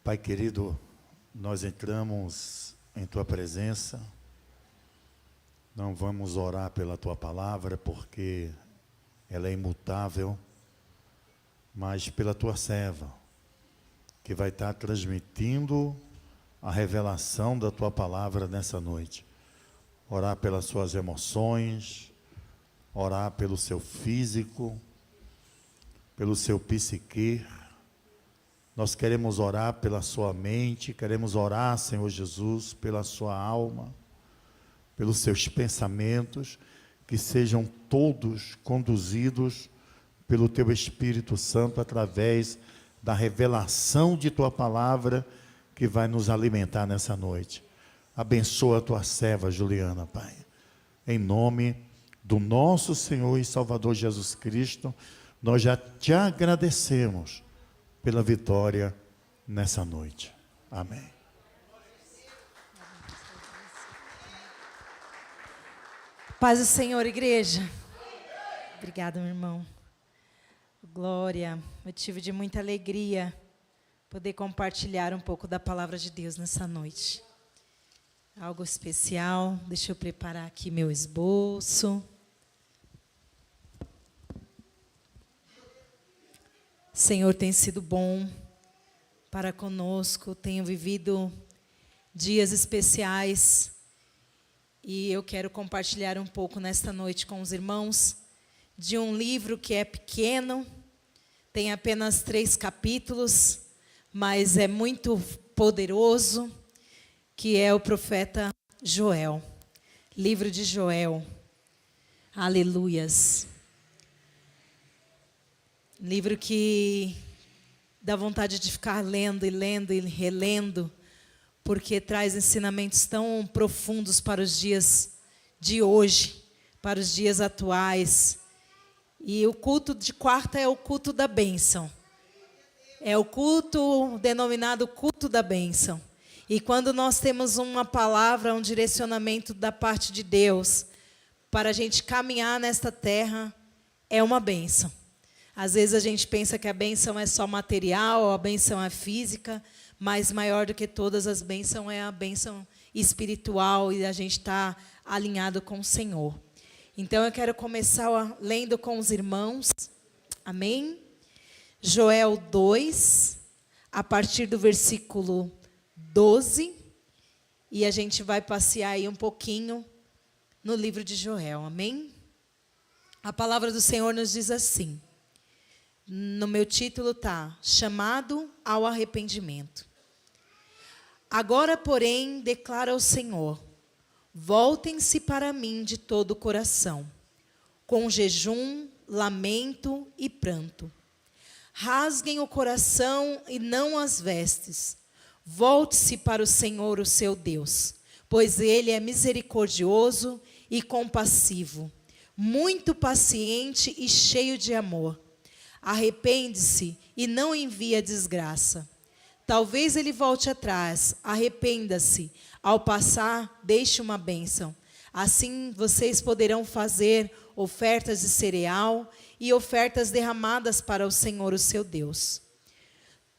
Pai querido, nós entramos em Tua presença, não vamos orar pela Tua palavra, porque ela é imutável, mas pela Tua serva, que vai estar transmitindo a revelação da Tua palavra nessa noite. Orar pelas suas emoções, orar pelo seu físico, pelo seu psique. Nós queremos orar pela sua mente, queremos orar, Senhor Jesus, pela sua alma, pelos seus pensamentos, que sejam todos conduzidos pelo Teu Espírito Santo, através da revelação de Tua palavra, que vai nos alimentar nessa noite. Abençoa a Tua serva, Juliana, Pai. Em nome do nosso Senhor e Salvador Jesus Cristo, nós já Te agradecemos pela vitória nessa noite. Amém. Paz do Senhor, igreja. Obrigada, meu irmão. Glória, motivo de muita alegria poder compartilhar um pouco da palavra de Deus nessa noite. Algo especial. Deixa eu preparar aqui meu esboço. O Senhor tem sido bom para conosco, tenho vivido dias especiais e eu quero compartilhar um pouco nesta noite com os irmãos de um livro que é pequeno, tem apenas 3 capítulos, mas é muito poderoso, que é o profeta Joel, livro de Joel. Aleluias. Livro que dá vontade de ficar lendo e lendo e relendo, porque traz ensinamentos tão profundos para os dias de hoje, para os dias atuais. E o culto de quarta é o culto da bênção. É o culto denominado culto da bênção. E quando nós temos uma palavra, um direcionamento da parte de Deus, para a gente caminhar nesta terra, é uma bênção. Às vezes a gente pensa que a bênção é só material, a bênção é física, mas maior do que todas as bênçãos é a bênção espiritual e a gente está alinhado com o Senhor. Então eu quero começar lendo com os irmãos, amém? Joel 2, a partir do versículo 12, e a gente vai passear aí um pouquinho no livro de Joel, amém? A palavra do Senhor nos diz assim. No meu título está, chamado ao arrependimento. Agora, porém, declara o Senhor, voltem-se para mim de todo o coração, com jejum, lamento e pranto. Rasguem o coração e não as vestes. Volte-se para o Senhor, o seu Deus, pois Ele é misericordioso e compassivo, muito paciente e cheio de amor. Arrepende-se e não envia desgraça. Talvez ele volte atrás, arrependa-se. Ao passar, deixe uma bênção. Assim vocês poderão fazer ofertas de cereal e ofertas derramadas para o Senhor, o seu Deus.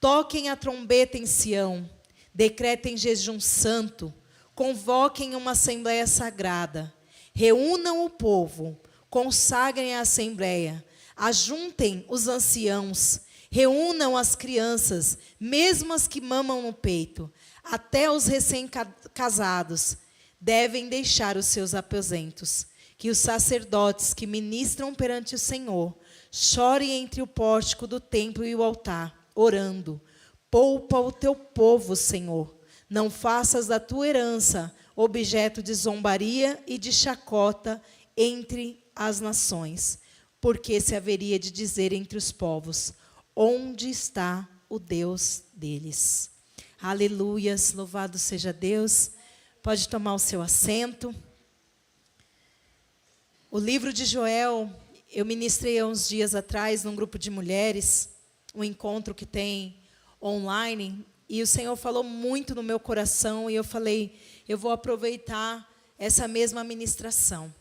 Toquem a trombeta em Sião, decretem jejum santo, convoquem uma assembleia sagrada, reúnam o povo, consagrem a assembleia, ajuntem os anciãos, reúnam as crianças, mesmo as que mamam no peito, até os recém-casados devem deixar os seus aposentos. Que os sacerdotes que ministram perante o Senhor chorem entre o pórtico do templo e o altar, orando. Poupa o teu povo, Senhor. Não faças da tua herança objeto de zombaria e de chacota entre as nações. Porque se haveria de dizer entre os povos, onde está o Deus deles? Aleluias, louvado seja Deus. Pode tomar o seu assento. O livro de Joel, eu ministrei há uns dias atrás num grupo de mulheres, um encontro que tem online, e o Senhor falou muito no meu coração, e eu falei, eu vou aproveitar essa mesma ministração.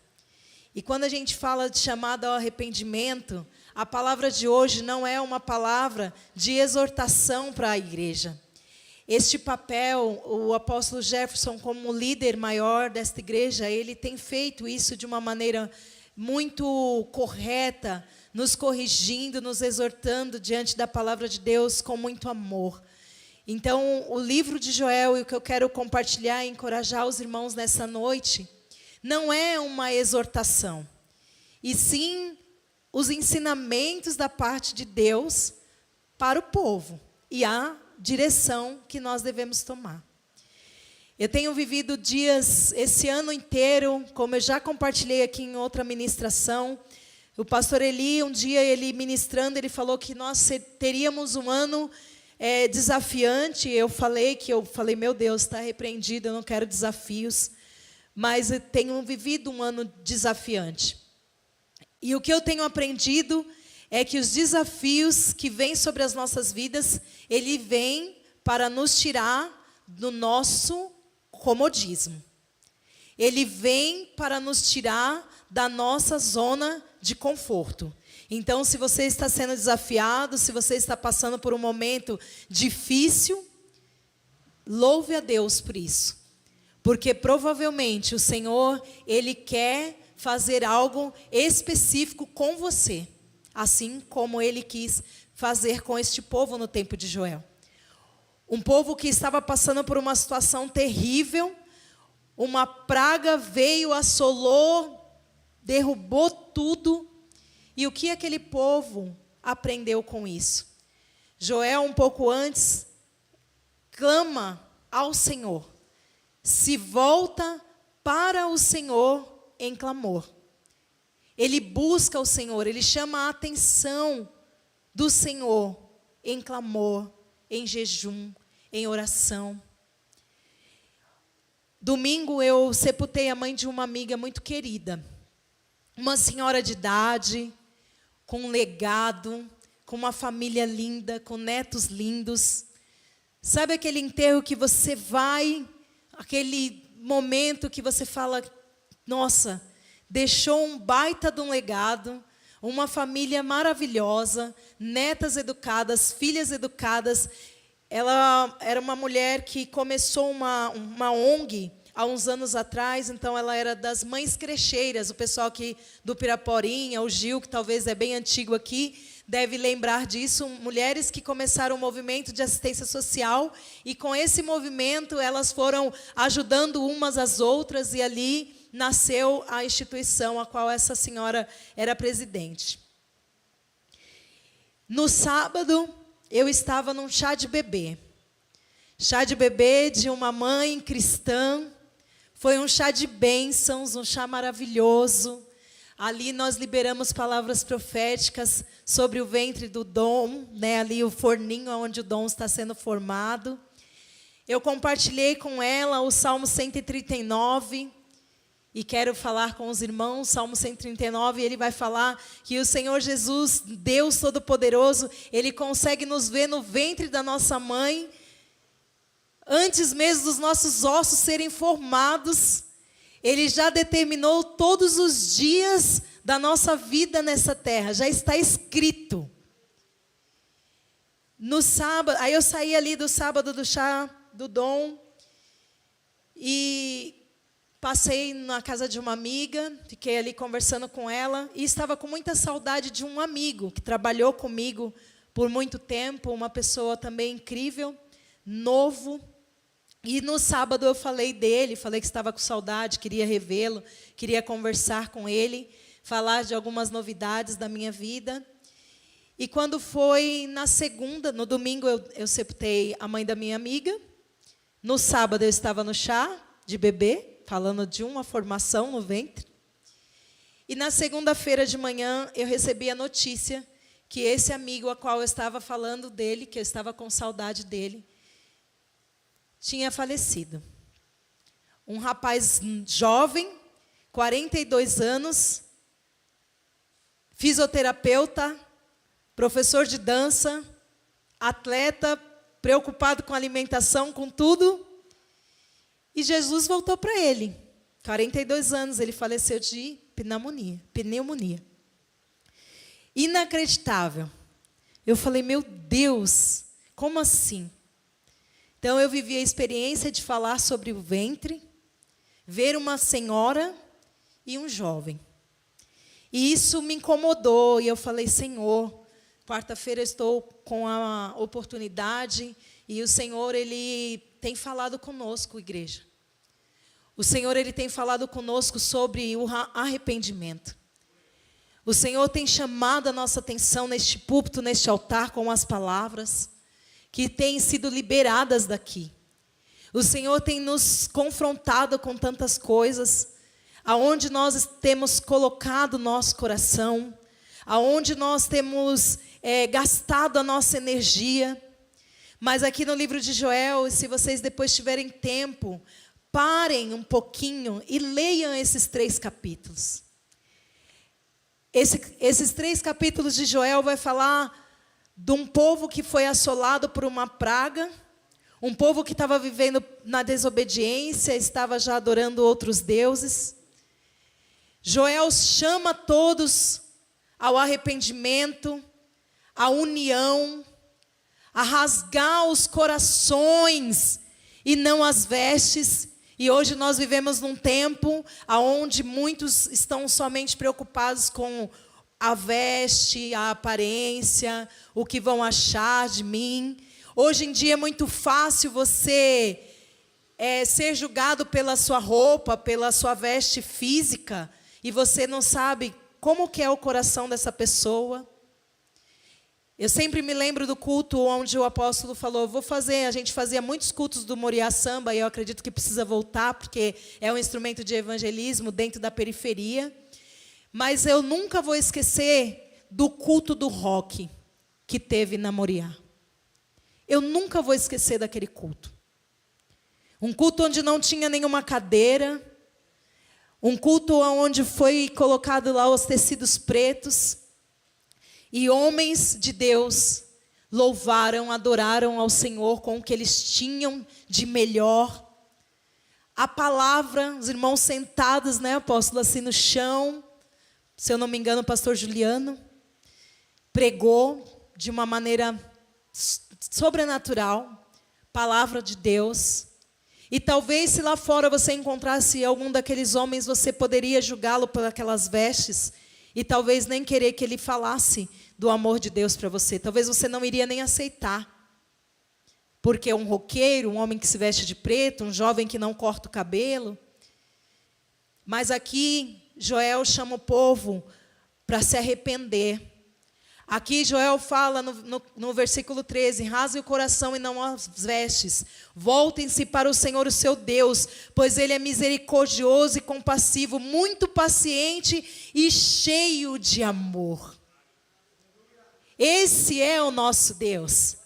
E quando a gente fala de chamada ao arrependimento, a palavra de hoje não é uma palavra de exortação para a igreja. este papel, o apóstolo Jefferson, como líder maior desta igreja, ele tem feito isso de uma maneira muito correta, nos corrigindo, nos exortando diante da palavra de Deus com muito amor. Então, o livro de Joel, e o que eu quero compartilhar e encorajar os irmãos nessa noite, não é uma exortação, e sim os ensinamentos da parte de Deus para o povo e a direção que nós devemos tomar. Eu tenho vivido dias, esse ano inteiro, como eu já compartilhei aqui em outra ministração. O pastor Eli, um dia ele ministrando, ele falou que nós teríamos um ano desafiante. Eu falei, meu Deus, está repreendido, eu não quero desafios. Mas eu tenho vivido um ano desafiante. E o que eu tenho aprendido é que os desafios que vêm sobre as nossas vidas, ele vem para nos tirar do nosso comodismo. Ele vem para nos tirar da nossa zona de conforto. Então, se você está sendo desafiado, se você está passando por um momento difícil, louve a Deus por isso. Porque provavelmente o Senhor, Ele quer fazer algo específico com você. Assim como Ele quis fazer com este povo no tempo de Joel. Um povo que estava passando por uma situação terrível, uma praga veio, assolou, derrubou tudo. E o que aquele povo aprendeu com isso? Joel, um pouco antes, clama ao Senhor, se volta para o Senhor em clamor. Ele busca o Senhor, ele chama a atenção do Senhor em clamor, em jejum, em oração. Domingo eu sepultei a mãe de uma amiga muito querida. Uma senhora de idade, com um legado, com uma família linda, com netos lindos. Sabe aquele enterro que você vai, aquele momento que você fala, nossa, deixou um baita de um legado, uma família maravilhosa, netas educadas, filhas educadas. Ela era uma mulher que começou uma ONG há uns anos atrás, então ela era das mães crecheiras. O pessoal aqui do Piraporinha, o Gil, que talvez é bem antigo aqui, deve lembrar disso. Mulheres que começaram um movimento de assistência social e com esse movimento elas foram ajudando umas às outras e ali nasceu a instituição a qual essa senhora era presidente. No sábado, eu estava num chá de bebê. Chá de bebê de uma mãe cristã. Foi um chá de bênçãos, um chá maravilhoso. Ali nós liberamos palavras proféticas sobre o ventre do Dom, né? Ali o forninho onde o Dom está sendo formado. Eu compartilhei com ela o Salmo 139. E quero falar com os irmãos, Salmo 139, ele vai falar que o Senhor Jesus, Deus Todo-Poderoso, Ele consegue nos ver no ventre da nossa mãe, antes mesmo dos nossos ossos serem formados. Ele já determinou todos os dias da nossa vida nessa terra, já está escrito. No sábado, aí eu saí ali do sábado do chá do Dom e passei na casa de uma amiga, fiquei ali conversando com ela e estava com muita saudade de um amigo que trabalhou comigo por muito tempo, uma pessoa também incrível, novo. E no sábado eu falei dele, falei que estava com saudade, queria revê-lo, queria conversar com ele, falar de algumas novidades da minha vida. E quando foi na segunda, no domingo eu sepultei a mãe da minha amiga, no sábado eu estava no chá de bebê, falando de uma formação no ventre. E na segunda-feira de manhã, eu recebi a notícia que esse amigo a qual eu estava falando dele, que eu estava com saudade dele, tinha falecido. Um rapaz jovem, 42 anos, fisioterapeuta, professor de dança, atleta, preocupado com alimentação, com tudo. E Jesus voltou para ele. 42 anos, ele faleceu de pneumonia. Inacreditável. Eu falei, meu Deus, como assim? Então eu vivi a experiência de falar sobre o ventre, ver uma senhora e um jovem. E isso me incomodou, e eu falei, Senhor, quarta-feira eu estou com a oportunidade, e o Senhor, Ele tem falado conosco, igreja. O Senhor, Ele tem falado conosco sobre o arrependimento. O Senhor tem chamado a nossa atenção neste púlpito, neste altar, com as palavras que têm sido liberadas daqui. O Senhor tem nos confrontado com tantas coisas, aonde nós temos colocado nosso coração, aonde nós temos gastado a nossa energia. Mas aqui no livro de Joel, se vocês depois tiverem tempo, parem um pouquinho e leiam esses 3 capítulos. Esses 3 capítulos de Joel vai falar de um povo que foi assolado por uma praga, um povo que estava vivendo na desobediência, estava já adorando outros deuses. Joel chama todos ao arrependimento, à união, a rasgar os corações e não as vestes. E hoje nós vivemos num tempo onde muitos estão somente preocupados com a veste, a aparência, o que vão achar de mim. Hoje em dia é muito fácil você ser julgado pela sua roupa, pela sua veste física, e você não sabe como que é o coração dessa pessoa. Eu sempre me lembro do culto onde o apóstolo falou, a gente fazia muitos cultos do Moriá Samba, e eu acredito que precisa voltar, porque é um instrumento de evangelismo dentro da periferia. Mas eu nunca vou esquecer do culto do rock que teve na Moriá. Eu nunca vou esquecer daquele culto. Um culto onde não tinha nenhuma cadeira, um culto onde foi colocado lá os tecidos pretos, e homens de Deus louvaram, adoraram ao Senhor com o que eles tinham de melhor. A palavra, os irmãos sentados, apóstolo, assim no chão. Se eu não me engano, o pastor Juliano pregou de uma maneira sobrenatural, palavra de Deus. E talvez se lá fora você encontrasse algum daqueles homens, você poderia julgá-lo por aquelas vestes, e talvez nem querer que ele falasse do amor de Deus para você. Talvez você não iria nem aceitar. Porque um roqueiro, um homem que se veste de preto, um jovem que não corta o cabelo. Mas aqui, Joel chama o povo para se arrepender. Aqui Joel fala no versículo 13, rasgue o coração e não as vestes. Voltem-se para o Senhor, o seu Deus, pois Ele é misericordioso e compassivo, muito paciente e cheio de amor. Esse é o nosso Deus.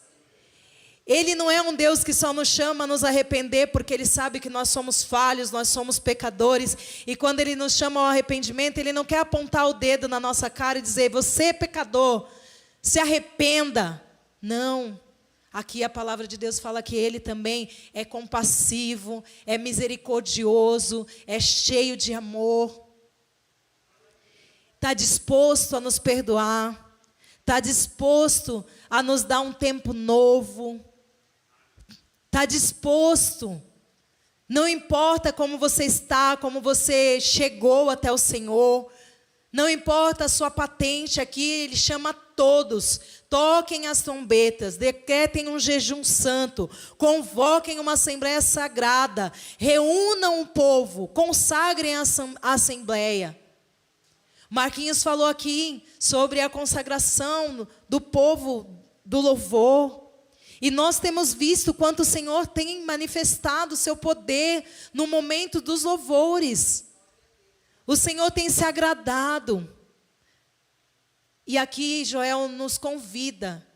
Ele não é um Deus que só nos chama a nos arrepender, porque Ele sabe que nós somos falhos, nós somos pecadores. E quando Ele nos chama ao arrependimento, Ele não quer apontar o dedo na nossa cara e dizer, você é pecador, se arrependa. Não. Aqui a palavra de Deus fala que Ele também é compassivo, é misericordioso, é cheio de amor. Está disposto a nos perdoar, está disposto a nos dar um tempo novo. Está disposto, não importa como você está, como você chegou até o Senhor, não importa a sua patente aqui, Ele chama todos, toquem as trombetas, decretem um jejum santo, convoquem uma assembleia sagrada, reúnam o povo, consagrem a assembleia. Marquinhos falou aqui sobre a consagração do povo do louvor. E nós temos visto quanto o Senhor tem manifestado o seu poder no momento dos louvores. O Senhor tem se agradado. E aqui Joel nos convida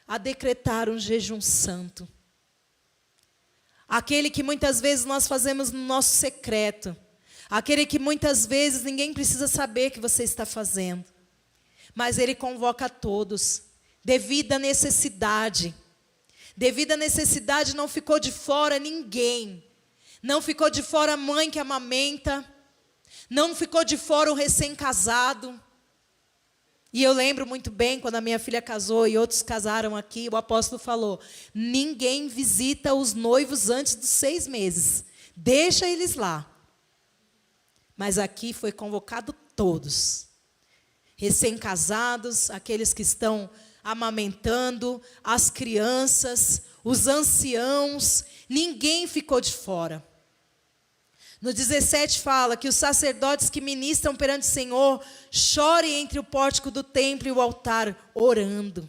a decretar um jejum santo. Aquele que muitas vezes nós fazemos no nosso secreto. Aquele que muitas vezes ninguém precisa saber que você está fazendo. Mas Ele convoca a todos, devido à necessidade. Devido à necessidade, não ficou de fora ninguém. Não ficou de fora a mãe que amamenta. Não ficou de fora o recém-casado. E eu lembro muito bem, quando a minha filha casou e outros casaram aqui, o apóstolo falou: ninguém visita os noivos antes dos 6 meses. Deixa eles lá. Mas aqui foi convocado todos. Recém-casados, aqueles que estão amamentando, as crianças, os anciãos, ninguém ficou de fora. No 17 fala que os sacerdotes que ministram perante o Senhor chorem entre o pórtico do templo e o altar, orando.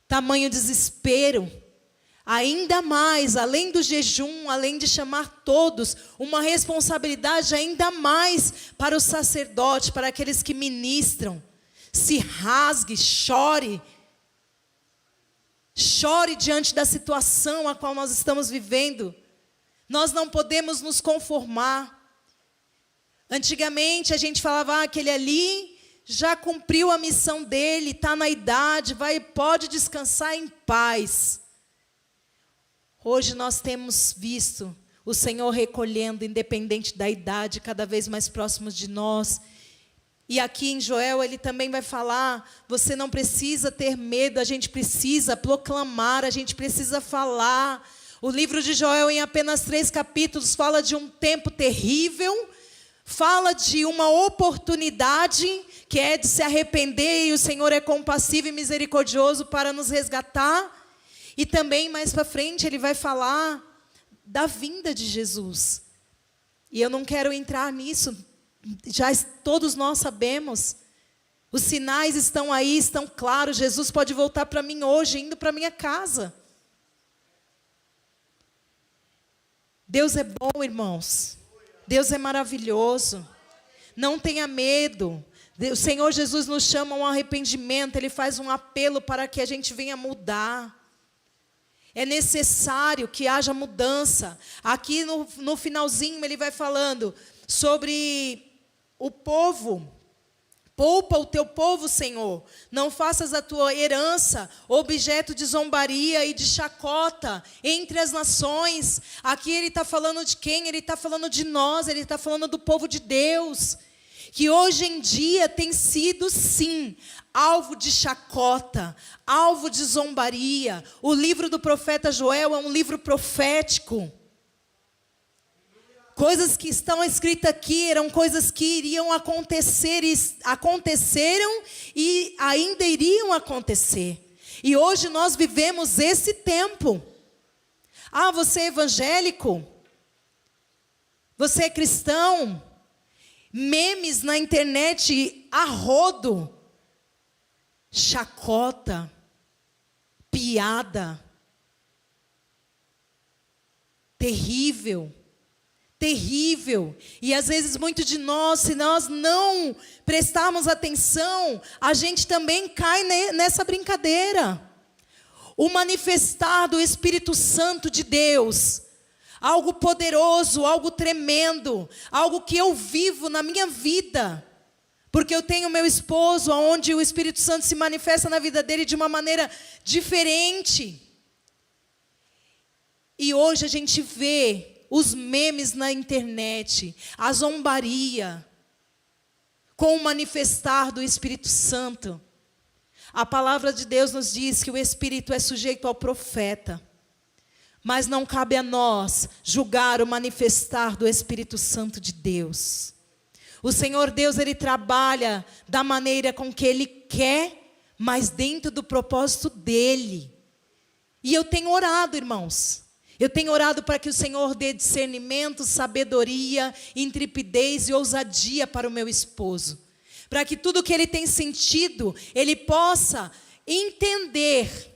Tamanho desespero. Ainda mais, além do jejum, além de chamar todos, uma responsabilidade ainda mais para o sacerdote, para aqueles que ministram. Se rasgue, chore. Chore diante da situação a qual nós estamos vivendo. Nós não podemos nos conformar. Antigamente a gente falava, aquele ali já cumpriu a missão dele, está na idade, pode descansar em paz. Hoje nós temos visto o Senhor recolhendo, independente da idade, cada vez mais próximos de nós. E aqui em Joel ele também vai falar, você não precisa ter medo, a gente precisa proclamar, a gente precisa falar. O livro de Joel, em apenas 3 capítulos, fala de um tempo terrível, fala de uma oportunidade, que é de se arrepender, e o Senhor é compassivo e misericordioso para nos resgatar. E também, mais para frente, ele vai falar da vinda de Jesus. E eu não quero entrar nisso, já todos nós sabemos. Os sinais estão aí, estão claros, Jesus pode voltar para mim hoje, indo para minha casa. Deus é bom, irmãos. Deus é maravilhoso. Não tenha medo. O Senhor Jesus nos chama a um arrependimento. Ele faz um apelo para que a gente venha mudar. É necessário que haja mudança. Aqui no finalzinho ele vai falando sobre o povo. Poupa o teu povo, Senhor. Não faças a tua herança objeto de zombaria e de chacota entre as nações. Aqui ele está falando de quem? Ele está falando de nós, ele está falando do povo de Deus. Que hoje em dia tem sido, sim, alvo de chacota, alvo de zombaria. O livro do profeta Joel é um livro profético. Coisas que estão escritas aqui eram coisas que iriam acontecer, e aconteceram e ainda iriam acontecer. E hoje nós vivemos esse tempo. Ah, você é evangélico? Você é cristão? Memes na internet a rodo. Chacota. Piada. Terrível. Terrível. E às vezes muitos de nós, se nós não prestarmos atenção, a gente também cai nessa brincadeira. O manifestar do Espírito Santo de Deus, algo poderoso, algo tremendo, algo que eu vivo na minha vida, porque eu tenho meu esposo, onde o Espírito Santo se manifesta na vida dele de uma maneira diferente. E hoje a gente vê os memes na internet, a zombaria, com o manifestar do Espírito Santo. A palavra de Deus nos diz que o Espírito é sujeito ao profeta, mas não cabe a nós julgar o manifestar do Espírito Santo de Deus. O Senhor Deus, Ele trabalha da maneira com que Ele quer, mas dentro do propósito dEle. E eu tenho orado, irmãos. Eu tenho orado para que o Senhor dê discernimento, sabedoria, intrepidez e ousadia para o meu esposo. Para que tudo que ele tem sentido, ele possa entender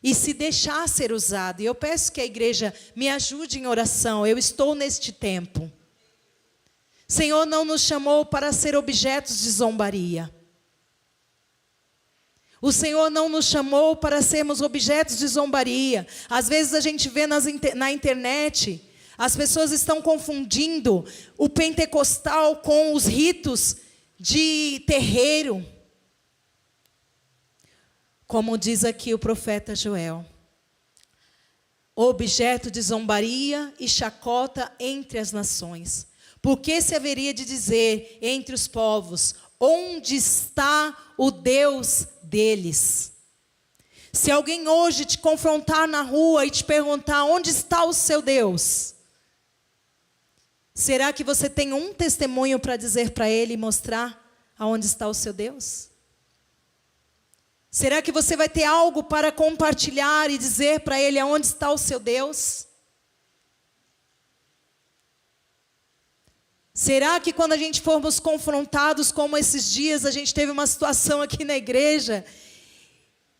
e se deixar ser usado. E eu peço que a igreja me ajude em oração. Eu estou neste tempo. O Senhor não nos chamou para ser objetos de zombaria. O Senhor não nos chamou para sermos objetos de zombaria. Às vezes a gente vê na internet, as pessoas estão confundindo o pentecostal com os ritos de terreiro. Como diz aqui o profeta Joel. Objeto de zombaria e chacota entre as nações. Porque se haveria de dizer entre os povos: onde está o Deus deles? Se alguém hoje te confrontar na rua e te perguntar: onde está o seu Deus? Será que você tem um testemunho para dizer para ele e mostrar aonde está o seu Deus? Será que você vai ter algo para compartilhar e dizer para ele aonde está o seu Deus? Será que quando a gente formos confrontados, como esses dias, a gente teve uma situação aqui na igreja,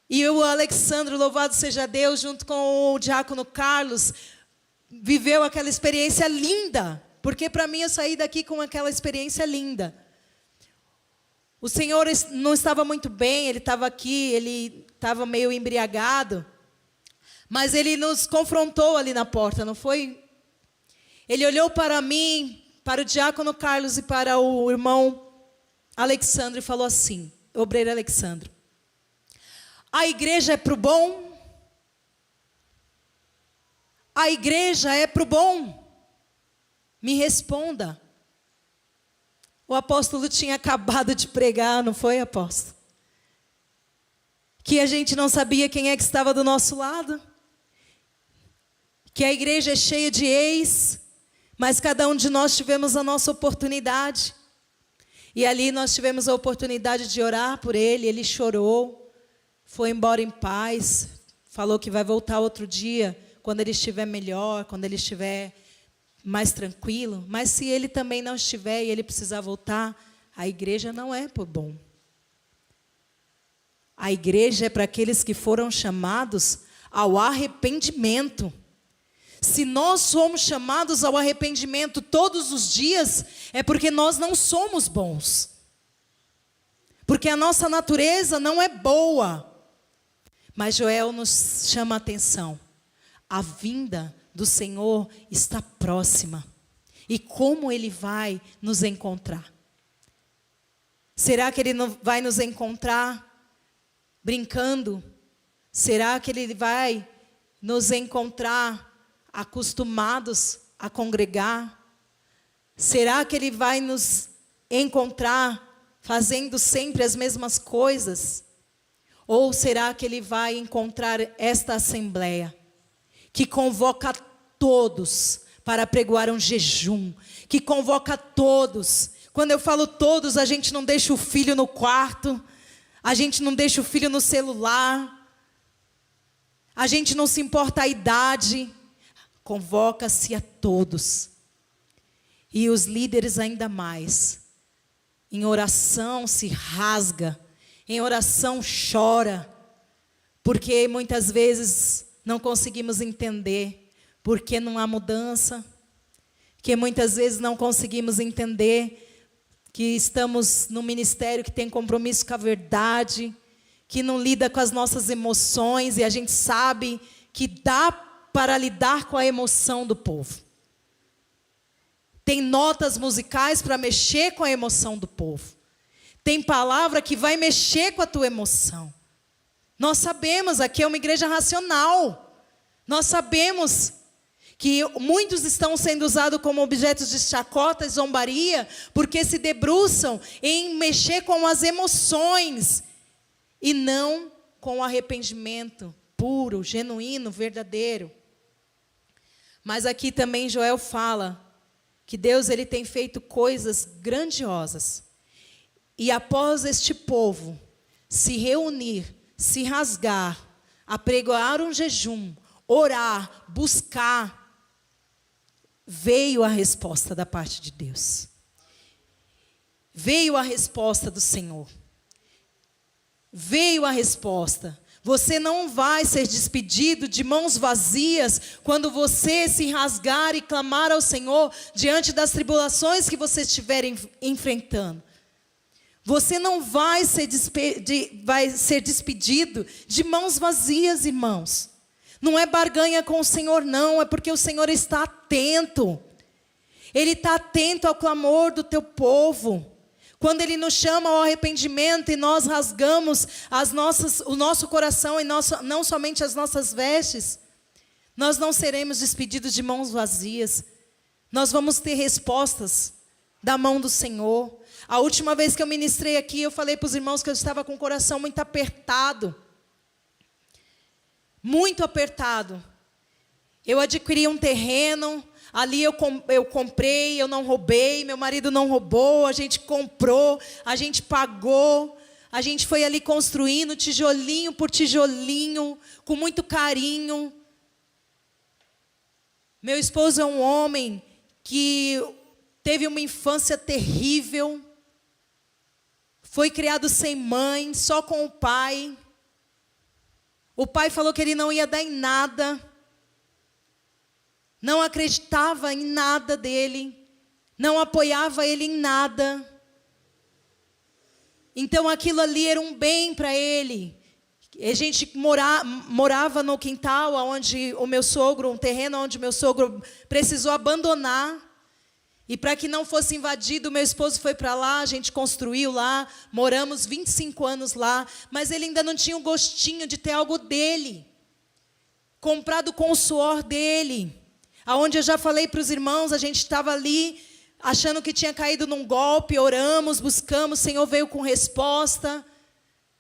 e o Alexandre, louvado seja Deus, junto com o diácono Carlos, viveu aquela experiência linda, porque para mim eu saí daqui com aquela experiência linda. O Senhor não estava muito bem, ele estava aqui, ele estava meio embriagado, mas ele nos confrontou ali na porta, não foi? Ele olhou para mim, para o diácono Carlos e para o irmão Alexandre e falou assim, obreiro Alexandre: a igreja é para o bom? A igreja é para o bom? Me responda. O apóstolo tinha acabado de pregar, não foi, apóstolo? Que a gente não sabia quem é que estava do nosso lado. Que a igreja é cheia de ex, mas cada um de nós tivemos a nossa oportunidade. E ali nós tivemos a oportunidade de orar por ele, ele chorou, foi embora em paz, falou que vai voltar outro dia, quando ele estiver melhor, quando ele estiver mais tranquilo. Mas se ele também não estiver e ele precisar voltar, a igreja não é por bom. A igreja é para aqueles que foram chamados ao arrependimento. Se nós somos chamados ao arrependimento todos os dias, é porque nós não somos bons. Porque a nossa natureza não é boa. Mas Joel nos chama a atenção. A vinda do Senhor está próxima. E como Ele vai nos encontrar? Será que Ele vai nos encontrar brincando? Será que Ele vai nos encontrar acostumados a congregar? Será que Ele vai nos encontrar fazendo sempre as mesmas coisas? Ou será que Ele vai encontrar esta assembleia que convoca todos para pregoar um jejum, que convoca todos? Quando eu falo todos, a gente não deixa o filho no quarto, a gente não deixa o filho no celular, a gente não se importa a idade. Convoca-se a todos. E os líderes ainda mais. Em oração se rasga, em oração chora, porque muitas vezes não conseguimos entender porque não há mudança, que muitas vezes não conseguimos entender que estamos num ministério que tem compromisso com a verdade, que não lida com as nossas emoções, e a gente sabe que dá para lidar com a emoção do povo. Tem notas musicais para mexer com a emoção do povo. Tem palavra que vai mexer com a tua emoção. Nós sabemos, aqui é uma igreja racional. Nós sabemos que muitos estão sendo usados como objetos de chacota e zombaria, porque se debruçam em mexer com as emoções e não com o arrependimento puro, genuíno, verdadeiro. Mas aqui também Joel fala que Deus ele tem feito coisas grandiosas. E após este povo se reunir, se rasgar, apregoar um jejum, orar, buscar, veio a resposta da parte de Deus. Veio a resposta do Senhor. Veio a resposta. Você não vai ser despedido de mãos vazias quando você se rasgar e clamar ao Senhor diante das tribulações que você estiver enfrentando. Você não vai ser despedido de mãos vazias, irmãos. Não é barganha com o Senhor, não. É porque o Senhor está atento. Ele está atento ao clamor do teu povo. Quando Ele nos chama ao arrependimento e nós rasgamos o nosso coração e não somente as nossas vestes, nós não seremos despedidos de mãos vazias. Nós vamos ter respostas da mão do Senhor. A última vez que eu ministrei aqui, eu falei para os irmãos que eu estava com o coração muito apertado. Muito apertado. Eu adquiri um terreno, ali eu comprei, eu não roubei, meu marido não roubou, a gente comprou, a gente pagou, a gente foi ali construindo tijolinho por tijolinho, com muito carinho. Meu esposo é um homem que teve uma infância terrível, foi criado sem mãe, só com o pai. O pai falou que ele não ia dar em nada, não acreditava em nada dele, não apoiava ele em nada. Então aquilo ali era um bem para ele. A gente morava no quintal onde o meu sogro, um terreno onde o meu sogro precisou abandonar. E para que não fosse invadido, meu esposo foi para lá, a gente construiu lá, moramos 25 anos lá, mas ele ainda não tinha o gostinho de ter algo dele, comprado com o suor dele. Aonde eu já falei para os irmãos, a gente estava ali, achando que tinha caído num golpe, oramos, buscamos, o Senhor veio com resposta,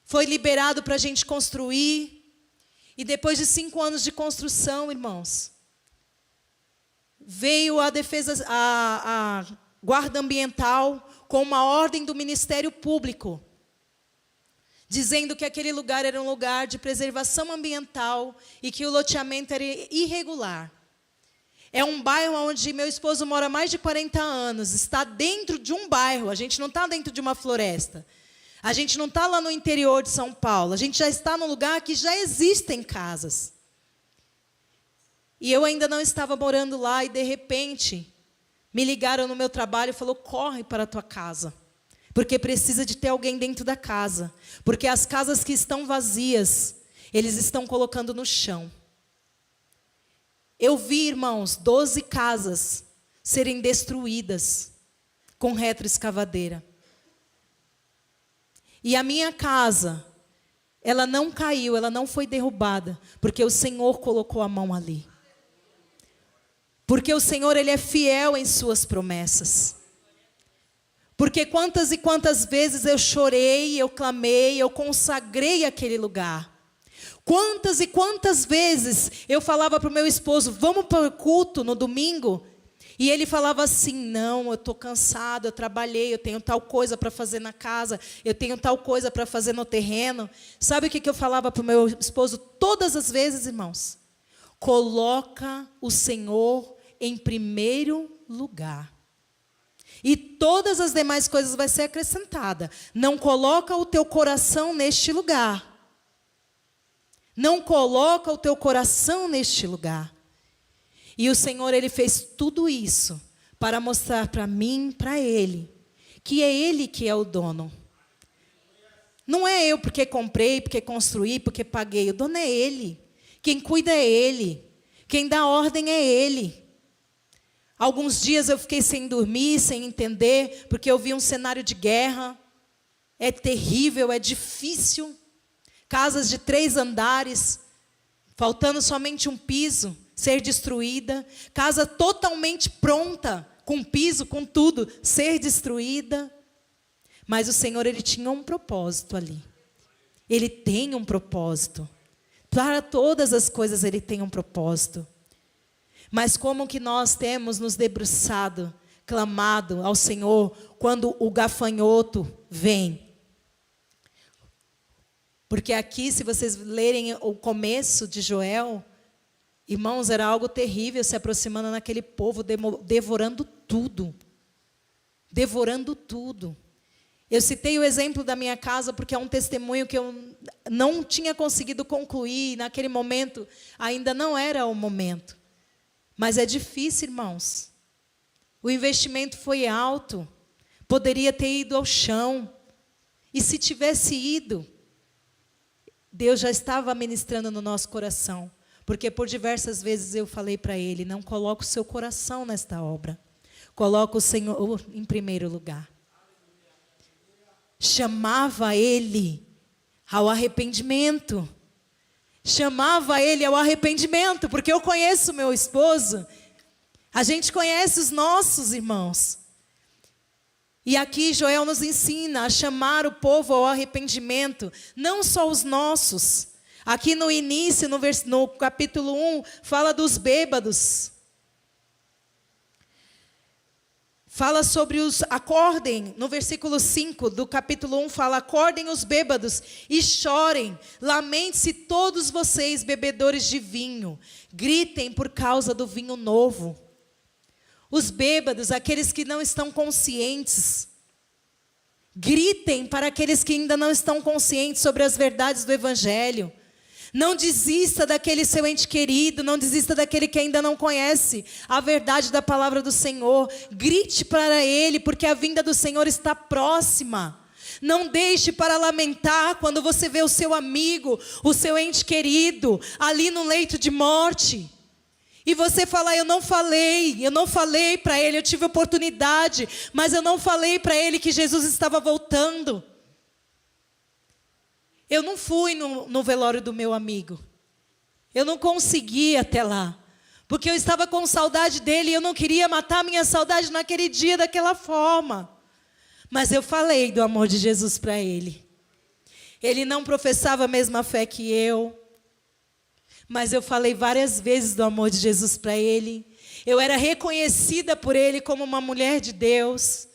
foi liberado para a gente construir. E depois de 5 anos de construção, irmãos, veio a guarda ambiental com uma ordem do Ministério Público, dizendo que aquele lugar era um lugar de preservação ambiental e que o loteamento era irregular. É um bairro onde meu esposo mora há mais de 40 anos, está dentro de um bairro, a gente não está dentro de uma floresta. A gente não está lá no interior de São Paulo, a gente já está num lugar que já existem casas. E eu ainda não estava morando lá e, de repente, me ligaram no meu trabalho e falaram: corre para a tua casa, porque precisa de ter alguém dentro da casa. Porque as casas que estão vazias, eles estão colocando no chão. Eu vi, irmãos, 12 casas serem destruídas com retroescavadeira. E a minha casa, ela não caiu, ela não foi derrubada, porque o Senhor colocou a mão ali. Porque o Senhor, Ele é fiel em suas promessas. Porque quantas e quantas vezes eu chorei, eu clamei, eu consagrei aquele lugar. Quantas e quantas vezes eu falava para o meu esposo: vamos para o culto no domingo? E ele falava assim: não, eu estou cansado, eu trabalhei, eu tenho tal coisa para fazer na casa, eu tenho tal coisa para fazer no terreno. Sabe o que eu falava para o meu esposo todas as vezes, irmãos? Coloca o Senhor em primeiro lugar. E todas as demais coisas vai ser acrescentada. Não coloca o teu coração neste lugar. Não coloca o teu coração neste lugar. E o Senhor, Ele fez tudo isso para mostrar para mim, para Ele, que é Ele que é o dono. Não é eu porque comprei, porque construí, porque paguei. O dono é Ele. Quem cuida é Ele. Quem dá ordem é Ele. Alguns dias eu fiquei sem dormir, sem entender, porque eu vi um cenário de guerra. É terrível, é difícil. Casas de 3 andares, faltando somente um piso, ser destruída. Casa totalmente pronta, com piso, com tudo, ser destruída. Mas o Senhor, Ele tinha um propósito ali. Ele tem um propósito. Para todas as coisas Ele tem um propósito. Mas como que nós temos nos debruçado, clamado ao Senhor, quando o gafanhoto vem? Porque aqui, se vocês lerem o começo de Joel, irmãos, era algo terrível se aproximando naquele povo, devorando tudo. Devorando tudo. Eu citei o exemplo da minha casa porque é um testemunho que eu não tinha conseguido concluir. Naquele momento, ainda não era o momento. Mas é difícil, irmãos. O investimento foi alto. Poderia ter ido ao chão. E se tivesse ido, Deus já estava ministrando no nosso coração. Porque por diversas vezes eu falei para Ele: não coloque o seu coração nesta obra. Coloque o Senhor em primeiro lugar. Chamava Ele ao arrependimento. Chamava Ele ao arrependimento. Porque eu conheço meu esposo. A gente conhece os nossos irmãos. E aqui Joel nos ensina a chamar o povo ao arrependimento, não só os nossos. Aqui no início, no capítulo 1, fala dos bêbados. Fala sobre acordem, no versículo 5 do capítulo 1, fala: acordem os bêbados e chorem, lamente-se todos vocês, bebedores de vinho, gritem por causa do vinho novo. Os bêbados, aqueles que não estão conscientes, gritem para aqueles que ainda não estão conscientes sobre as verdades do Evangelho. Não desista daquele seu ente querido, não desista daquele que ainda não conhece a verdade da palavra do Senhor. Grite para ele, porque a vinda do Senhor está próxima. Não deixe para lamentar quando você vê o seu amigo, o seu ente querido, ali no leito de morte. E você fala: eu não falei para ele, eu tive oportunidade, mas eu não falei para ele que Jesus estava voltando. Eu não fui no velório do meu amigo. Eu não consegui ir até lá. Porque eu estava com saudade dele e eu não queria matar a minha saudade naquele dia daquela forma. Mas eu falei do amor de Jesus para ele. Ele não professava a mesma fé que eu. Mas eu falei várias vezes do amor de Jesus para ele. Eu era reconhecida por ele como uma mulher de Deus.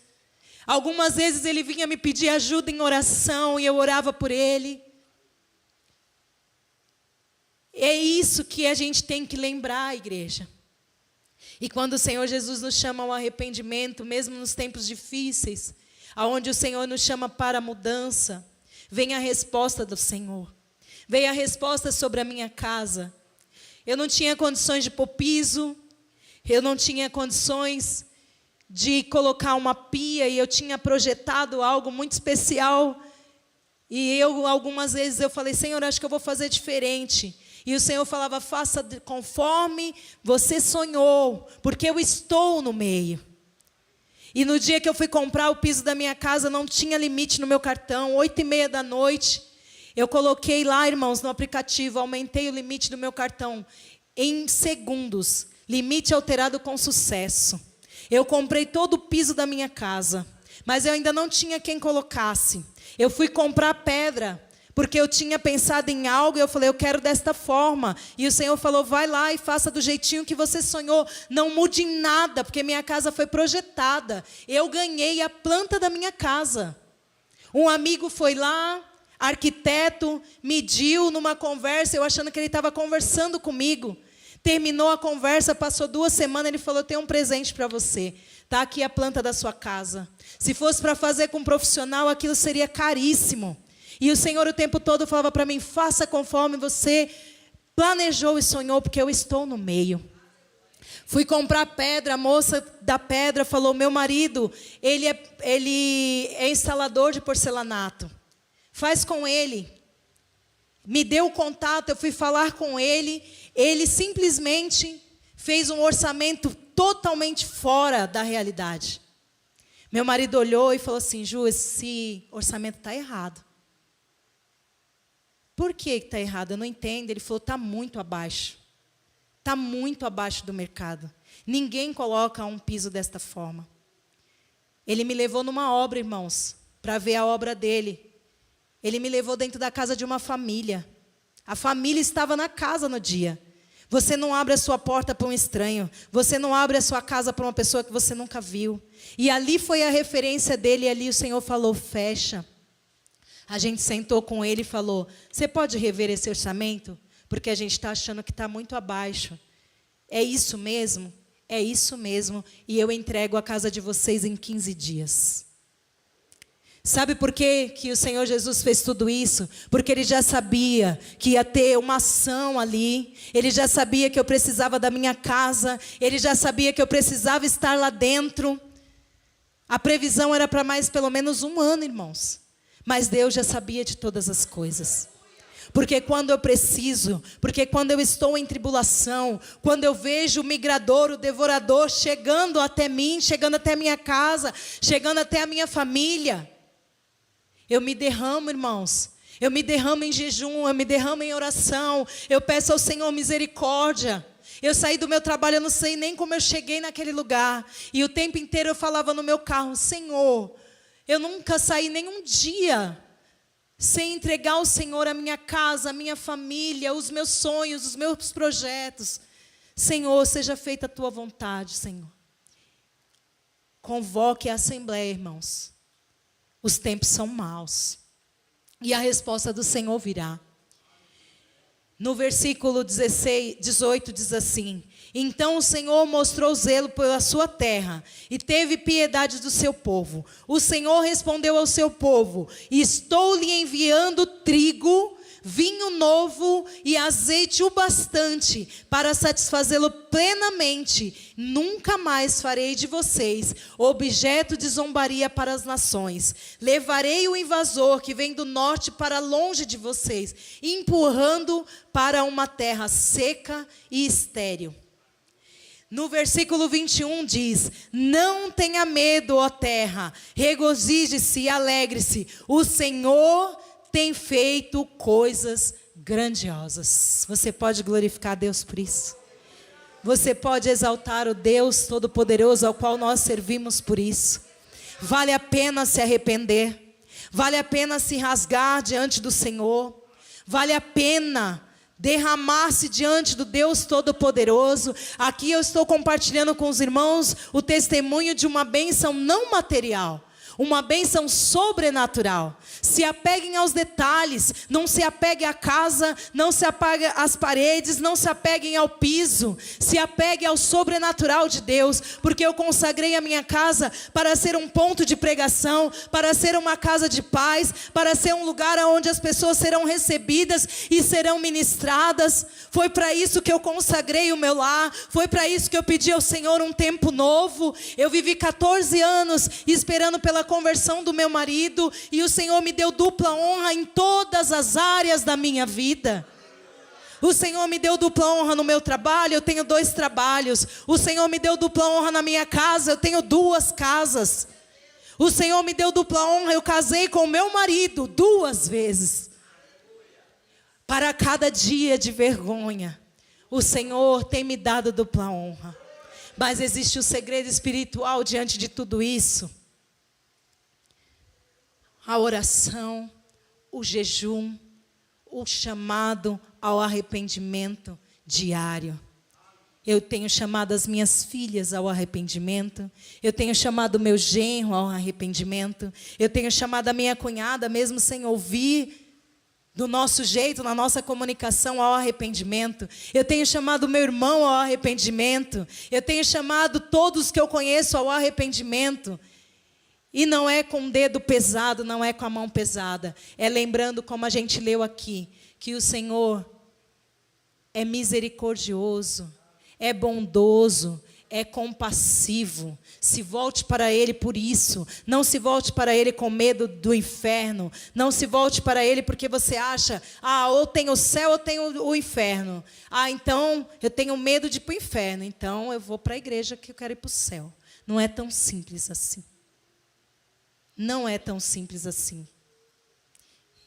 Algumas vezes ele vinha me pedir ajuda em oração e eu orava por ele. É isso que a gente tem que lembrar, igreja. E quando o Senhor Jesus nos chama ao arrependimento, mesmo nos tempos difíceis, aonde o Senhor nos chama para a mudança, vem a resposta do Senhor. Veio a resposta sobre a minha casa. Eu não tinha condições de pôr piso, eu não tinha condições de colocar uma pia, e eu tinha projetado algo muito especial. E algumas vezes eu falei: Senhor, acho que eu vou fazer diferente. E o Senhor falava: faça conforme você sonhou, porque eu estou no meio. E no dia que eu fui comprar o piso da minha casa, não tinha limite no meu cartão, 8h30 da noite. Eu coloquei lá, irmãos, no aplicativo, aumentei o limite do meu cartão em segundos. Limite alterado com sucesso. Eu comprei todo o piso da minha casa, mas eu ainda não tinha quem colocasse. Eu fui comprar pedra, porque eu tinha pensado em algo e eu falei: eu quero desta forma. E o Senhor falou: vai lá e faça do jeitinho que você sonhou. Não mude em nada, porque minha casa foi projetada. Eu ganhei a planta da minha casa. Um amigo foi lá, arquiteto, mediu numa conversa, eu achando que ele estava conversando comigo. Terminou a conversa, passou 2 semanas, ele falou: tenho um presente para você. Está aqui a planta da sua casa. Se fosse para fazer com um profissional, aquilo seria caríssimo. E o Senhor o tempo todo falava para mim: faça conforme você planejou e sonhou, porque eu estou no meio. Fui comprar pedra, a moça da pedra falou: meu marido, ele é instalador de porcelanato. Faz com ele. Me deu o contato, eu fui falar com ele. Ele simplesmente fez um orçamento totalmente fora da realidade. Meu marido olhou e falou assim: Ju, esse orçamento está errado. Por que está errado? Eu não entendo. Ele falou: está muito abaixo. Está muito abaixo do mercado. Ninguém coloca um piso desta forma. Ele me levou numa obra, irmãos, para ver a obra dele. Ele me levou dentro da casa de uma família. A família estava na casa no dia. Você não abre a sua porta para um estranho. Você não abre a sua casa para uma pessoa que você nunca viu. E ali foi a referência dele. E ali o Senhor falou: fecha. A gente sentou com ele e falou: você pode rever esse orçamento? Porque a gente está achando que está muito abaixo. É isso mesmo? É isso mesmo. E eu entrego a casa de vocês em 15 dias. Sabe por quê que o Senhor Jesus fez tudo isso? Porque Ele já sabia que ia ter uma ação ali. Ele já sabia que eu precisava da minha casa. Ele já sabia que eu precisava estar lá dentro. A previsão era para mais pelo menos 1 ano, irmãos. Mas Deus já sabia de todas as coisas. Porque quando eu preciso, porque quando eu estou em tribulação, quando eu vejo o migrador, o devorador chegando até mim, chegando até a minha casa, chegando até a minha família, eu me derramo, irmãos. Eu me derramo em jejum, eu me derramo em oração. Eu peço ao Senhor misericórdia. Eu saí do meu trabalho, eu não sei nem como eu cheguei naquele lugar. E o tempo inteiro eu falava no meu carro: Senhor, eu nunca saí nenhum dia sem entregar ao Senhor a minha casa, a minha família, os meus sonhos, os meus projetos. Senhor, seja feita a tua vontade, Senhor. Convoque a assembleia, irmãos. Os tempos são maus. E a resposta do Senhor virá. No versículo 18 diz assim: então o Senhor mostrou zelo pela sua terra e teve piedade do seu povo. O Senhor respondeu ao seu povo: estou lhe enviando trigo, vinho novo e azeite o bastante para satisfazê-lo plenamente. Nunca mais farei de vocês objeto de zombaria para as nações. Levarei o invasor que vem do norte para longe de vocês, empurrando para uma terra seca e estéril. No versículo 21 diz: não tenha medo, ó terra, regozije-se e alegre-se, o Senhor tem feito coisas grandiosas. Você pode glorificar a Deus por isso? Você pode exaltar o Deus Todo-Poderoso ao qual nós servimos por isso? Vale a pena se arrepender, vale a pena se rasgar diante do Senhor, vale a pena derramar-se diante do Deus Todo-Poderoso. Aqui eu estou compartilhando com os irmãos o testemunho de uma bênção não material, uma bênção sobrenatural. Se apeguem aos detalhes, não se apegue à casa, não se apegue às paredes, não se apeguem ao piso, se apegue ao sobrenatural de Deus, porque eu consagrei a minha casa para ser um ponto de pregação, para ser uma casa de paz, para ser um lugar onde as pessoas serão recebidas e serão ministradas. Foi para isso que eu consagrei o meu lar, foi para isso que eu pedi ao Senhor um tempo novo. Eu vivi 14 anos esperando pela conversão do meu marido, e o Senhor me deu dupla honra em todas as áreas da minha vida. O Senhor me deu dupla honra no meu trabalho, eu tenho 2 trabalhos. O Senhor me deu dupla honra na minha casa, eu tenho 2 casas. O Senhor me deu dupla honra, eu casei com o meu marido 2 vezes. Para cada dia de vergonha, o Senhor tem me dado dupla honra. Mas existe o segredo espiritual diante de tudo isso: a oração, o jejum, o chamado ao arrependimento diário. Eu tenho chamado as minhas filhas ao arrependimento. Eu tenho chamado o meu genro ao arrependimento. Eu tenho chamado a minha cunhada, mesmo sem ouvir do nosso jeito, na nossa comunicação, ao arrependimento. Eu tenho chamado o meu irmão ao arrependimento. Eu tenho chamado todos que eu conheço ao arrependimento. E não é com o dedo pesado, não é com a mão pesada. É lembrando, como a gente leu aqui, que o Senhor é misericordioso, é bondoso, é compassivo. Se volte para Ele por isso. Não se volte para Ele com medo do inferno. Não se volte para Ele porque você acha: ou tem o céu ou tem o inferno. Então eu tenho medo de ir para o inferno, então eu vou para a igreja que eu quero ir para o céu. Não é tão simples assim. Não é tão simples assim.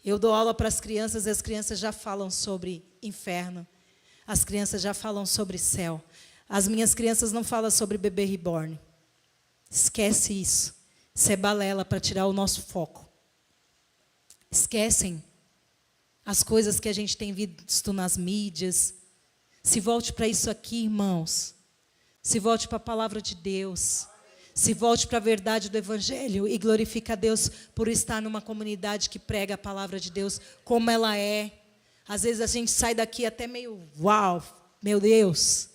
Eu dou aula para as crianças e as crianças já falam sobre inferno. As crianças já falam sobre céu. As minhas crianças não falam sobre bebê reborn. Esquece isso. Isso é balela para tirar o nosso foco. Esquecem as coisas que a gente tem visto nas mídias. Se volte para isso aqui, irmãos. Se volte para a palavra de Deus. Se volte para a verdade do Evangelho e glorifique a Deus por estar numa comunidade que prega a palavra de Deus como ela é. Às vezes a gente sai daqui até meio, uau, meu Deus.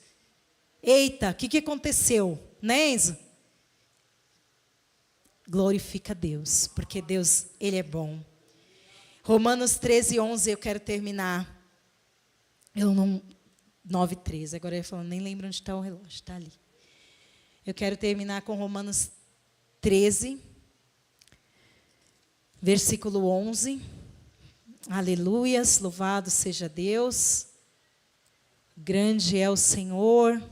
Eita, o que aconteceu? Né, Enzo? Glorifica a Deus, porque Deus, Ele é bom. Romanos 13:11, eu quero terminar. 9:13, agora eu ia falando, nem lembro onde está o relógio, está ali. Eu quero terminar com Romanos 13, versículo 11. Aleluias, louvado seja Deus. Grande é o Senhor,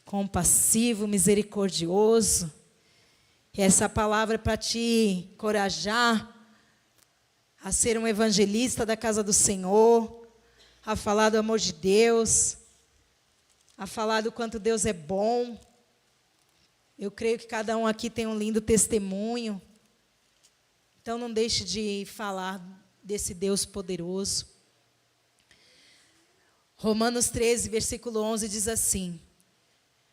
compassivo, misericordioso. E essa palavra é para te encorajar a ser um evangelista da casa do Senhor, a falar do amor de Deus, a falar do quanto Deus é bom. Eu creio que cada um aqui tem um lindo testemunho. Então não deixe de falar desse Deus poderoso. Romanos 13, versículo 11 diz assim: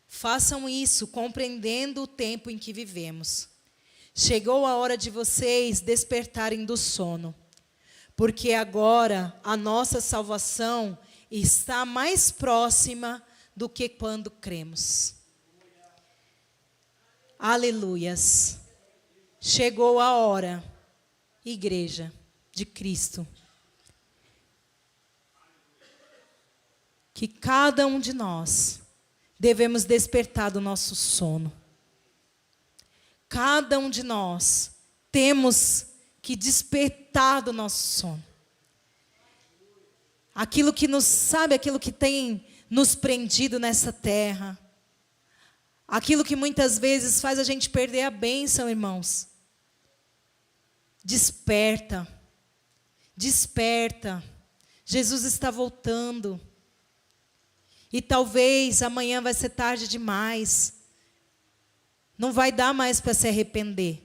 façam isso compreendendo o tempo em que vivemos. Chegou a hora de vocês despertarem do sono, porque agora a nossa salvação está mais próxima do que quando cremos. Aleluias. Chegou a hora, igreja de Cristo, que cada um de nós devemos despertar do nosso sono. Cada um de nós temos que despertar do nosso sono. Aquilo que aquilo que tem nos prendido nessa terra. Aquilo que muitas vezes faz a gente perder a bênção, irmãos. Desperta. Desperta. Jesus está voltando. E talvez amanhã vai ser tarde demais. Não vai dar mais para se arrepender.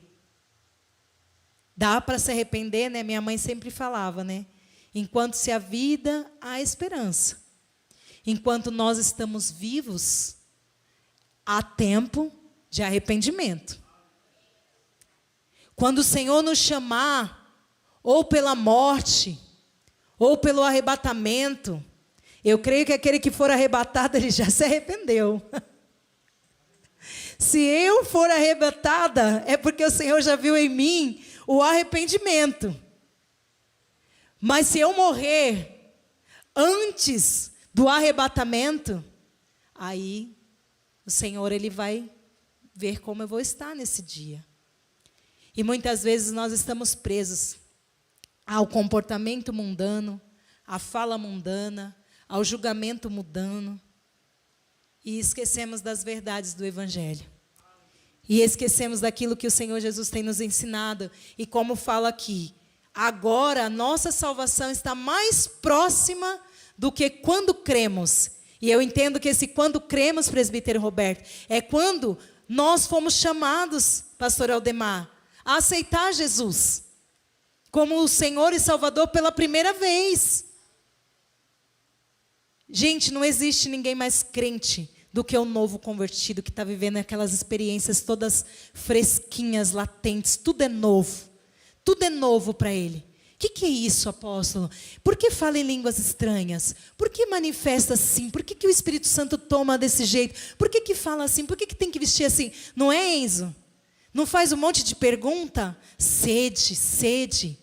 Dá para se arrepender, né? Minha mãe sempre falava, né? Enquanto se há vida, há esperança. Enquanto nós estamos vivos, há tempo de arrependimento. Quando o Senhor nos chamar, ou pela morte, ou pelo arrebatamento, eu creio que aquele que for arrebatado, ele já se arrependeu. Se eu for arrebatada, é porque o Senhor já viu em mim o arrependimento. Mas se eu morrer antes do arrebatamento, aí o Senhor, ele vai ver como eu vou estar nesse dia. E muitas vezes nós estamos presos ao comportamento mundano, à fala mundana, ao julgamento mundano, e esquecemos das verdades do Evangelho. E esquecemos daquilo que o Senhor Jesus tem nos ensinado. E como fala aqui, agora a nossa salvação está mais próxima do que quando cremos. E eu entendo que esse quando cremos, presbítero Roberto, é quando nós fomos chamados, pastor Aldemar, a aceitar Jesus como o Senhor e Salvador pela primeira vez. Gente, não existe ninguém mais crente do que o novo convertido que está vivendo aquelas experiências todas fresquinhas, latentes, tudo é novo para ele. O que é isso, apóstolo? Por que fala em línguas estranhas? Por que manifesta assim? Por que o Espírito Santo toma desse jeito? Por que fala assim? Por que tem que vestir assim? Não é, Enzo? Não faz um monte de pergunta? Sede.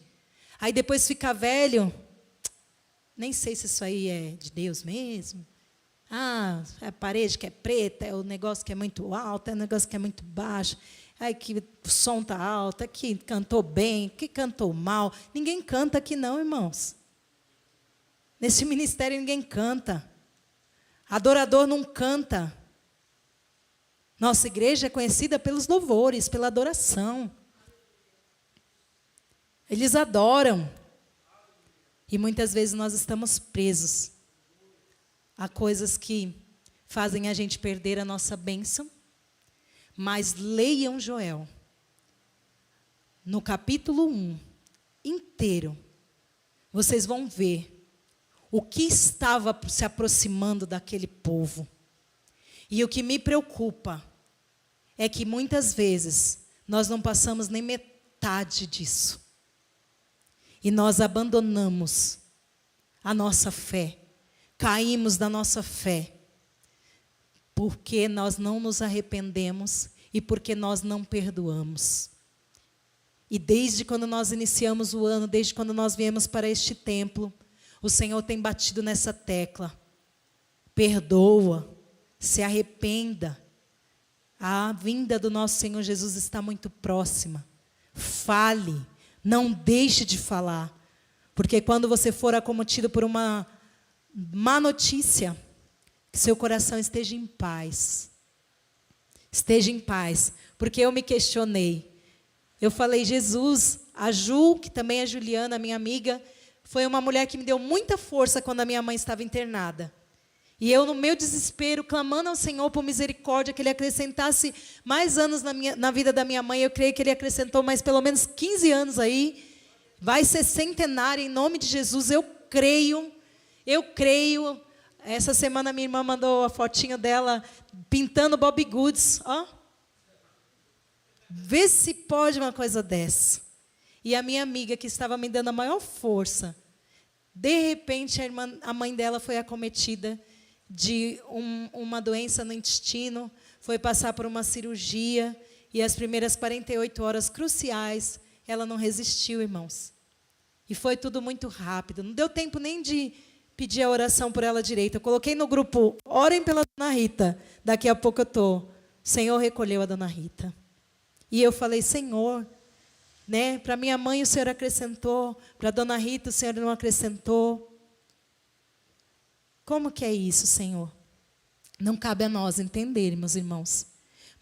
Aí depois fica velho. Nem sei se isso aí é de Deus mesmo. Ah, é a parede que é preta, é o negócio que é muito alto, é o negócio que é muito baixo. Ai, que o som está alto, aqui cantou bem, que cantou mal. Ninguém canta aqui não, irmãos. Nesse ministério ninguém canta. Adorador não canta. Nossa igreja é conhecida pelos louvores, pela adoração. Eles adoram. E muitas vezes nós estamos presos a coisas que fazem a gente perder a nossa bênção. Mas leiam Joel, no capítulo 1, inteiro, vocês vão ver o que estava se aproximando daquele povo. E o que me preocupa é que muitas vezes nós não passamos nem metade disso. E nós abandonamos a nossa fé, caímos da nossa fé, porque nós não nos arrependemos e porque nós não perdoamos. E desde quando nós iniciamos o ano, desde quando nós viemos para este templo, o Senhor tem batido nessa tecla. Perdoa, se arrependa. A vinda do nosso Senhor Jesus está muito próxima. Fale, não deixe de falar. Porque quando você for acometido por uma má notícia, que seu coração esteja em paz. Esteja em paz. Porque eu me questionei. Eu falei, Jesus, a Ju, que também é Juliana, minha amiga, foi uma mulher que me deu muita força quando a minha mãe estava internada. E eu, no meu desespero, clamando ao Senhor por misericórdia, que Ele acrescentasse mais anos na vida da minha mãe. Eu creio que Ele acrescentou mais pelo menos 15 anos aí. Vai ser centenário, em nome de Jesus. Eu creio. Essa semana minha irmã mandou a fotinho dela pintando Bobbie Goods. Ó. Vê se pode uma coisa dessa. E a minha amiga, que estava me dando a maior força, de repente a mãe dela foi acometida de uma doença no intestino, foi passar por uma cirurgia, e as primeiras 48 horas cruciais, ela não resistiu, irmãos. E foi tudo muito rápido. Não deu tempo nem de pedir a oração por ela direito. Eu coloquei no grupo, orem pela dona Rita. Daqui a pouco eu estou. O Senhor recolheu a dona Rita. E eu falei, Senhor, né, para minha mãe o Senhor acrescentou, para a dona Rita o Senhor não acrescentou. Como que é isso, Senhor? Não cabe a nós entendermos, irmãos,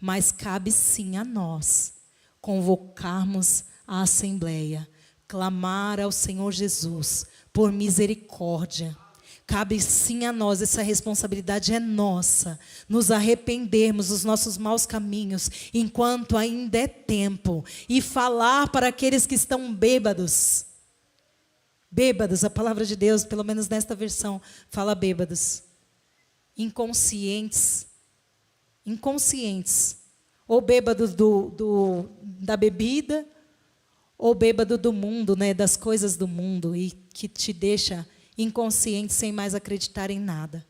mas cabe sim a nós convocarmos a assembleia, clamar ao Senhor Jesus por misericórdia. Cabe sim a nós, essa responsabilidade é nossa, nos arrependermos dos nossos maus caminhos, enquanto ainda é tempo, e falar para aqueles que estão bêbados. Bêbados, a palavra de Deus, pelo menos nesta versão, fala bêbados. Inconscientes. Ou bêbados da bebida, ou bêbado do mundo, né, das coisas do mundo, e que te deixa inconsciente, sem mais acreditar em nada.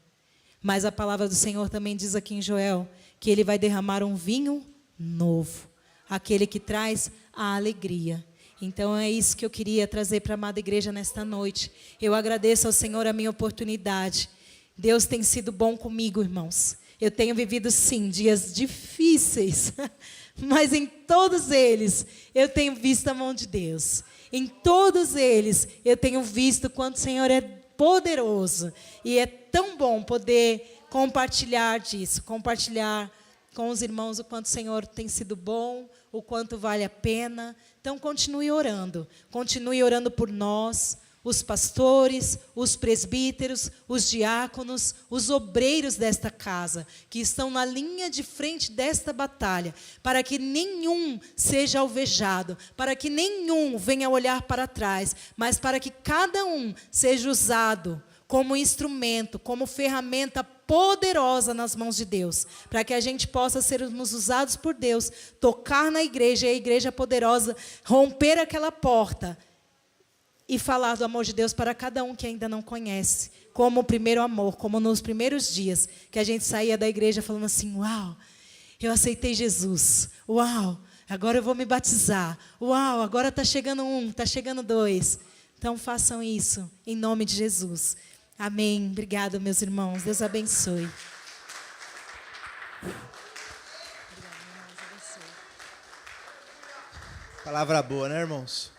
Mas a palavra do Senhor também diz aqui em Joel, que Ele vai derramar um vinho novo, aquele que traz a alegria. Então é isso que eu queria trazer para a amada igreja nesta noite. Eu agradeço ao Senhor a minha oportunidade. Deus tem sido bom comigo, irmãos. Eu tenho vivido, sim, dias difíceis, mas em todos eles eu tenho visto a mão de Deus. Em todos eles eu tenho visto quanto o Senhor é poderoso. E é tão bom poder compartilhar disso, compartilhar com os irmãos o quanto o Senhor tem sido bom, o quanto vale a pena. Então continue orando por nós, os pastores, os presbíteros, os diáconos, os obreiros desta casa, que estão na linha de frente desta batalha, para que nenhum seja alvejado, para que nenhum venha olhar para trás, mas para que cada um seja usado como instrumento, como ferramenta poderosa nas mãos de Deus, para que a gente possa sermos usados por Deus, tocar na igreja, e a igreja poderosa, romper aquela porta, e falar do amor de Deus para cada um que ainda não conhece, como o primeiro amor, como nos primeiros dias, que a gente saía da igreja falando assim, uau, eu aceitei Jesus, uau, agora eu vou me batizar, uau, agora está chegando um, está chegando dois. Então façam isso, em nome de Jesus. Amém. Obrigado, meus irmãos. Deus abençoe. Palavra boa, né, irmãos?